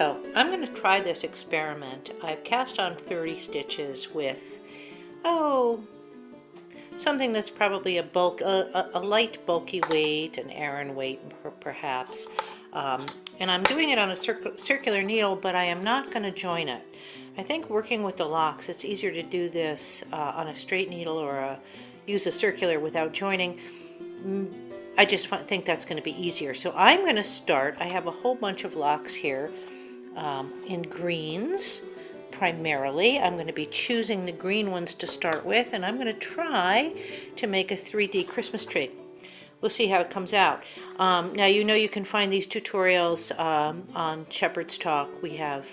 So I'm going to try this experiment. I've cast on 30 stitches with, something that's probably a light bulky weight, an Aran weight perhaps. And I'm doing it on a circular needle, but I am not going to join it. I think working with the locks, it's easier to do this on a straight needle or use a circular without joining. I just think that's going to be easier. So I'm going to start. I have a whole bunch of locks here in greens primarily. I'm going to be choosing the green ones to start with, and I'm going to try to make a 3D Christmas tree. We'll see how it comes out. Now you know you can find these tutorials on Shepherd's Talk. We have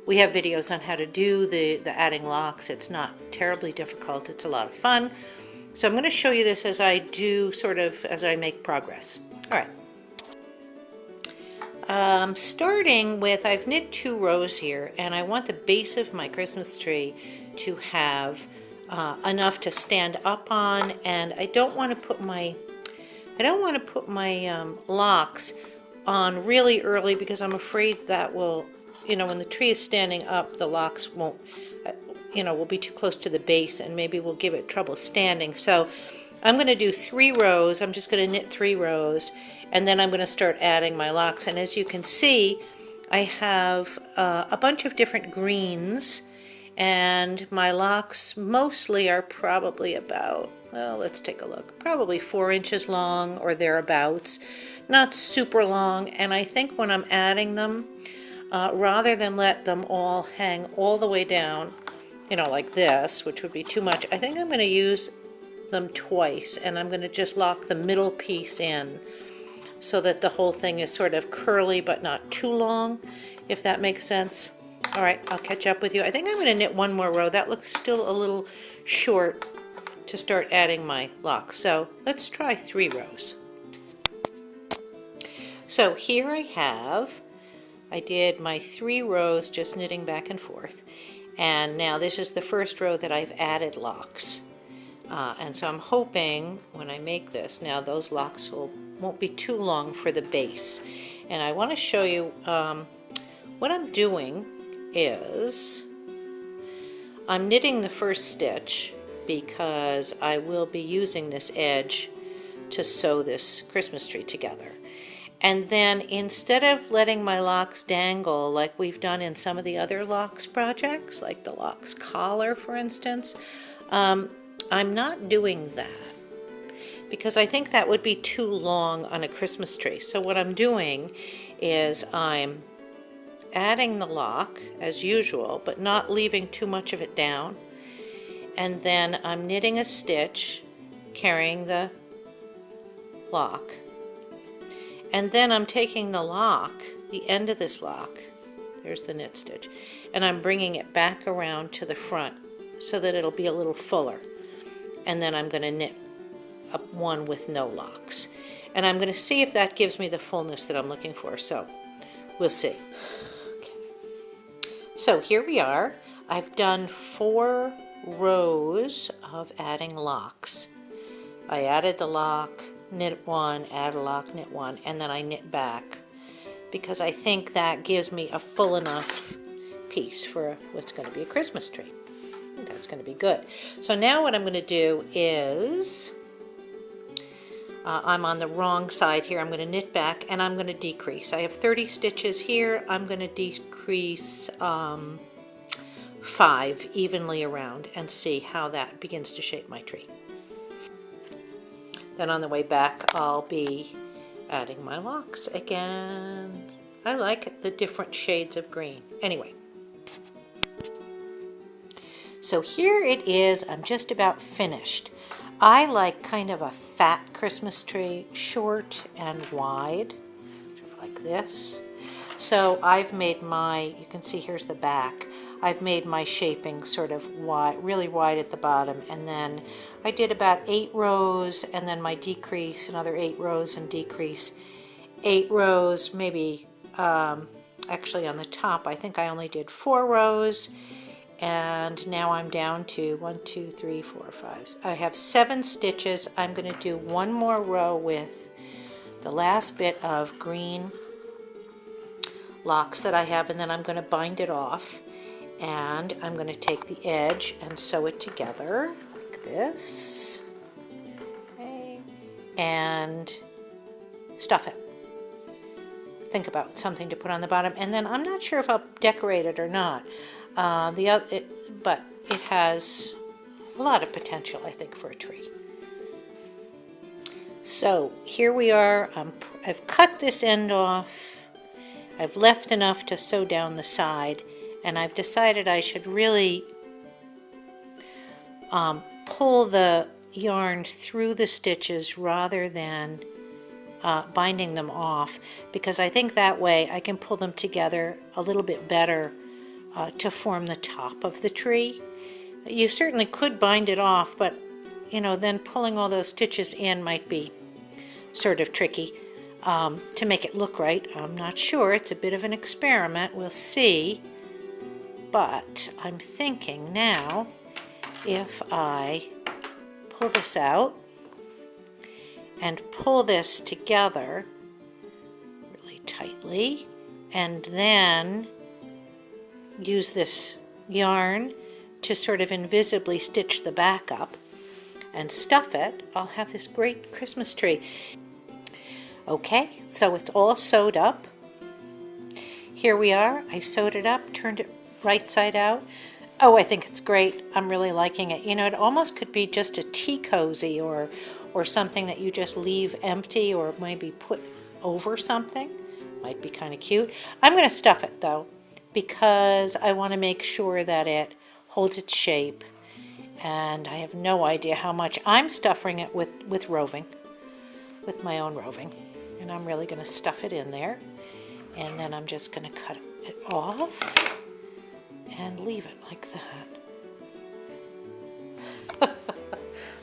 videos on how to do the adding locks. It's not terribly difficult. It's a lot of fun. So I'm going to show you this as I do, sort of as I make progress. All right. Starting with, I've knit 2 rows here, and I want the base of my Christmas tree to have enough to stand up on, and I don't want to put my locks on really early because I'm afraid that will, when the tree is standing up, the locks won't, will be too close to the base and maybe we'll give it trouble standing. So I'm going to do 3 rows. I'm just going to knit 3 rows, and then I'm going to start adding my locks. And as you can see, I have a bunch of different greens, and my locks mostly are probably about, well, let's take a look, probably 4 inches long or thereabouts, not super long. And I think when I'm adding them, rather than let them all hang all the way down, like this, which would be too much, I think I'm going to use them twice, and I'm going to just lock the middle piece in so that the whole thing is sort of curly but not too long, if that makes sense. All right, I'll catch up with you. I think I'm going to knit 1 more row. That looks still a little short to start adding my locks. So let's try 3 rows. So here I did my 3 rows just knitting back and forth. And now this is the first row that I've added locks. And so I'm hoping when I make this, now those locks won't be too long for the base. And I want to show you what I'm doing is I'm knitting the first stitch because I will be using this edge to sew this Christmas tree together. And then instead of letting my locks dangle like we've done in some of the other locks projects, like the locks collar, for instance, I'm not doing that because I think that would be too long on a Christmas tree. So what I'm doing is I'm adding the lock as usual, but not leaving too much of it down. And then I'm knitting a stitch carrying the lock. And then I'm taking the lock, the end of this lock, there's the knit stitch, and I'm bringing it back around to the front so that it'll be a little fuller. And then I'm going to knit up 1 with no locks. And I'm going to see if that gives me the fullness that I'm looking for. So we'll see. Okay. So here we are. I've done 4 rows of adding locks. I added the lock, knit 1, add a lock, knit 1, and then I knit back because I think that gives me a full enough piece for what's going to be a Christmas tree. I think that's going to be good. So now what I'm going to do is I'm on the wrong side here. I'm going to knit back and I'm going to decrease. I have 30 stitches here. I'm going to decrease 5 evenly around and see how that begins to shape my tree. Then on the way back, I'll be adding my locks again. I like the different shades of green. Anyway, so here it is. I'm just about finished. I like kind of a fat Christmas tree, short and wide, like this. So I've made you can see here's the back. I've made my shaping sort of wide, really wide at the bottom, and then I did about 8 rows, and then my decrease, another 8 rows and decrease, 8 rows, maybe actually on the top, I think I only did 4 rows, and now I'm down to 1, 2, 3, 4, 5. I have 7 stitches. I'm going to do 1 more row with the last bit of green locks that I have, and then I'm going to bind it off. And I'm going to take the edge and sew it together like this. Okay. And stuff it. Think about something to put on the bottom. And then I'm not sure if I'll decorate it or not. But it has a lot of potential, I think, for a tree. So here we are. I've cut this end off. I've left enough to sew down the side. And I've decided I should really pull the yarn through the stitches rather than binding them off, because I think that way I can pull them together a little bit better to form the top of the tree. You certainly could bind it off, but you know, then pulling all those stitches in might be sort of tricky to make it look right. I'm not sure. It's a bit of an experiment. We'll see. But I'm thinking now, if I pull this out and pull this together really tightly, and then use this yarn to sort of invisibly stitch the back up and stuff it, I'll have this great Christmas tree. Okay, so it's all sewed up. Here we are. I sewed it up, turned it right side out. Oh, I think it's great. I'm really liking it. You know, it almost could be just a tea cozy or something that you just leave empty or maybe put over something. Might be kind of cute. I'm going to stuff it though, because I want to make sure that it holds its shape, and I have no idea how much. I'm stuffing it with roving, with my own roving, and I'm really going to stuff it in there, and then I'm just going to cut it off and leave it like that.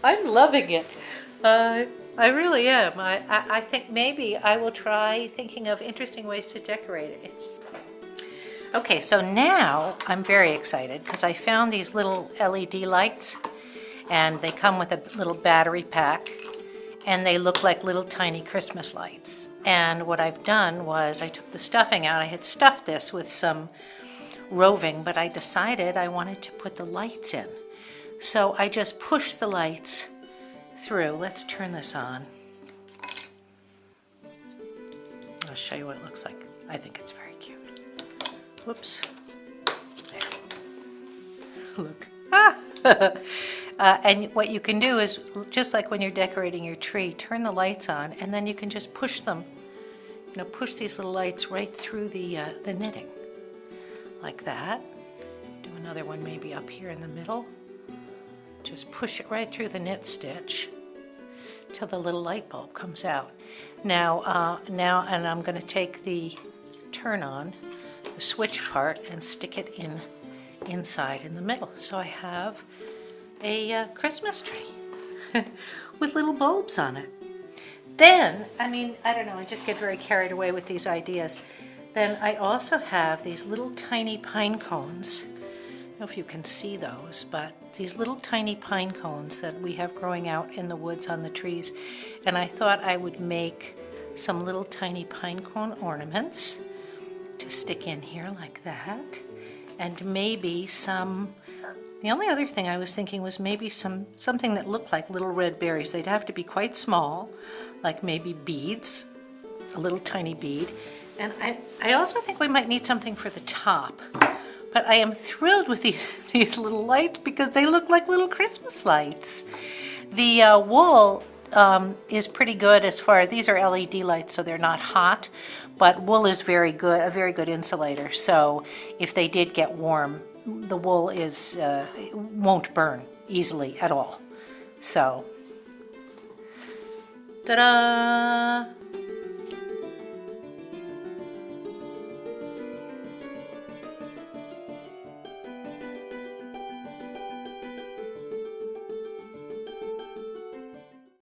I'm loving it. I really am. I think maybe I will try thinking of interesting ways to decorate it. Okay, so now I'm very excited because I found these little LED lights, and they come with a little battery pack, and they look like little tiny Christmas lights. And what I've done was I took the stuffing out. I had stuffed this with some roving, but I decided I wanted to put the lights in. So I just pushed the lights through. Let's turn this on. I'll show you what it looks like. I think it's very cute. Whoops. There. Look. And what you can do is, just like when you're decorating your tree, turn the lights on, and then you can just push them, you know, push these little lights right through the knitting. Like that. Do another one maybe up here in the middle. Just push it right through the knit stitch till the little light bulb comes out. Now, and I'm going to take the turn on, the switch part, and stick it inside in the middle. So I have a Christmas tree with little bulbs on it. Then, I mean, I don't know, I just get very carried away with these ideas. Then I also have these little tiny pine cones. I don't know if you can see those, but these little tiny pine cones that we have growing out in the woods on the trees. And I thought I would make some little tiny pine cone ornaments to stick in here like that. And maybe some, the only other thing I was thinking was maybe something that looked like little red berries. They'd have to be quite small, like maybe beads, a little tiny bead. And I also think we might need something for the top. But I am thrilled with these little lights because they look like little Christmas lights. The wool is pretty good as far as, these are LED lights, so they're not hot, but wool is very good, a very good insulator. So if they did get warm, the wool is won't burn easily at all. So, ta-da!